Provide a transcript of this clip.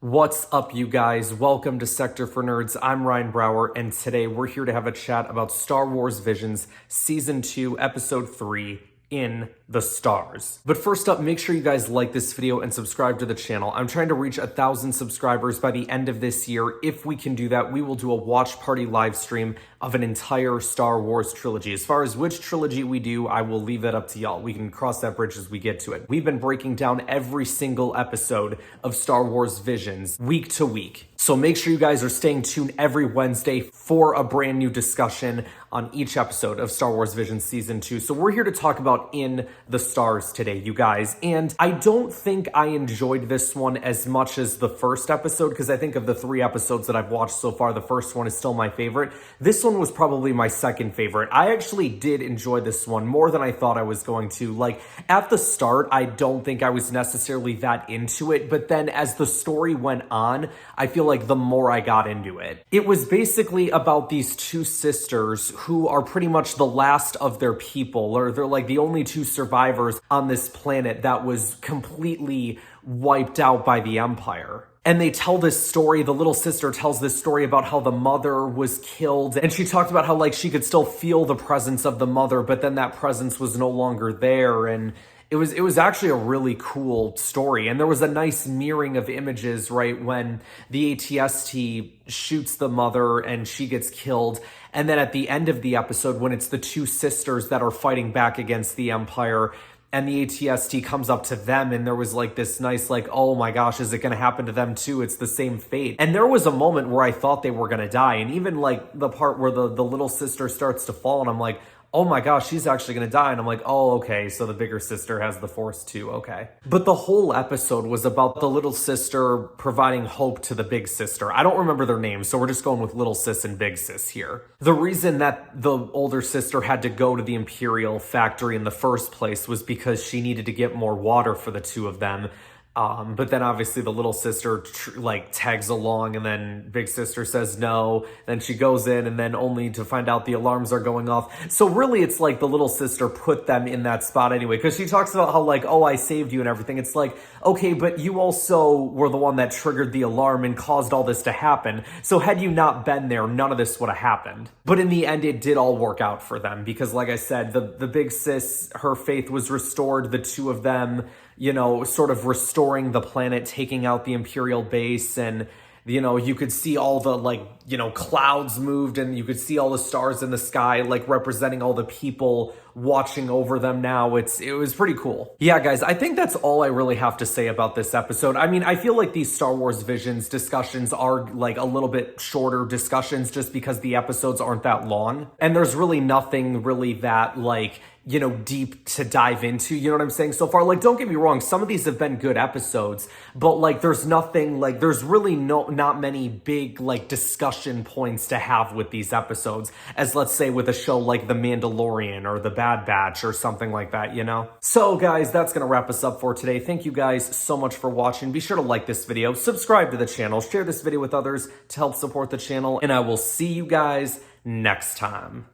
What's up, you guys? Welcome to Sector for Nerds. I'm Ryan Brower, and today we're here to have a chat about Star Wars Visions Season 2, Episode 3, In the Stars. But first up, make sure you guys like this video and subscribe to the channel. I'm trying to reach 1,000 subscribers by the end of this year. If we can do that, we will do a watch party live stream of an entire Star Wars trilogy. As far as which trilogy we do, I will leave that up to y'all. We can cross that bridge as we get to it. We've been breaking down every single episode of Star Wars Visions week to week. So make sure you guys are staying tuned every Wednesday for a brand new discussion on each episode of Star Wars Visions Season 2. So we're here to talk about In the Stars today, you guys. And I don't think I enjoyed this one as much as the first episode, because I think of the 3 episodes that I've watched so far, the first one is still my favorite. This one was probably my second favorite. I actually did enjoy this one more than I thought I was going to. Like, at the start, I don't think I was necessarily that into it, but then as the story went on, I feel like the more I got into it. It was basically about these 2 sisters who are pretty much the last of their people, or they're like the only 2 survivors on this planet that was completely wiped out by the Empire. And they tell this story, the little sister tells this story about how the mother was killed, and she talked about how like she could still feel the presence of the mother, but then that presence was no longer there, and it was actually a really cool story. And there was a nice mirroring of images, right, when the ATST shoots the mother and she gets killed. And then at the end of the episode, when it's the 2 sisters that are fighting back against the Empire, and the ATST comes up to them, and there was like this nice like, oh my gosh, is it going to happen to them too? It's the same fate. And there was a moment where I thought they were going to die. And even like the part where the little sister starts to fall, and I'm like, oh my gosh, she's actually gonna die. And I'm like, oh, okay, so the bigger sister has the Force too, okay. But the whole episode was about the little sister providing hope to the big sister. I don't remember their names, so we're just going with little sis and big sis here. The reason that the older sister had to go to the Imperial factory in the first place was because she needed to get more water for the 2 of them. But then obviously the little sister tags along, and then big sister says no, then she goes in, and then only to find out the alarms are going off. So really it's like the little sister put them in that spot anyway, because she talks about how like, oh, I saved you and everything. It's like, okay, but you also were the one that triggered the alarm and caused all this to happen. So had you not been there, none of this would have happened. But in the end, it did all work out for them, because like I said, the big sis, her faith was restored. The 2 of them, you know, sort of restoring the planet, taking out the Imperial base, and, you know, you could see all the, like, you know, clouds moved, and you could see all the stars in the sky, like, representing all the people watching over them now. It was pretty cool. Yeah, guys, I think that's all I really have to say about this episode. I mean, I feel like these Star Wars Visions discussions are, like, a little bit shorter discussions just because the episodes aren't that long, and there's really nothing really that, like, you know, deep to dive into, you know what I'm saying, so far. Like, don't get me wrong, some of these have been good episodes, but like there's nothing, like there's really not many big like discussion points to have with these episodes, as let's say with a show like The Mandalorian or The Bad Batch or something like that, you know. So guys, that's gonna wrap us up for today. Thank you guys so much for watching. Be sure to like this video, subscribe to the channel, share this video with others to help support the channel, and I will see you guys next time.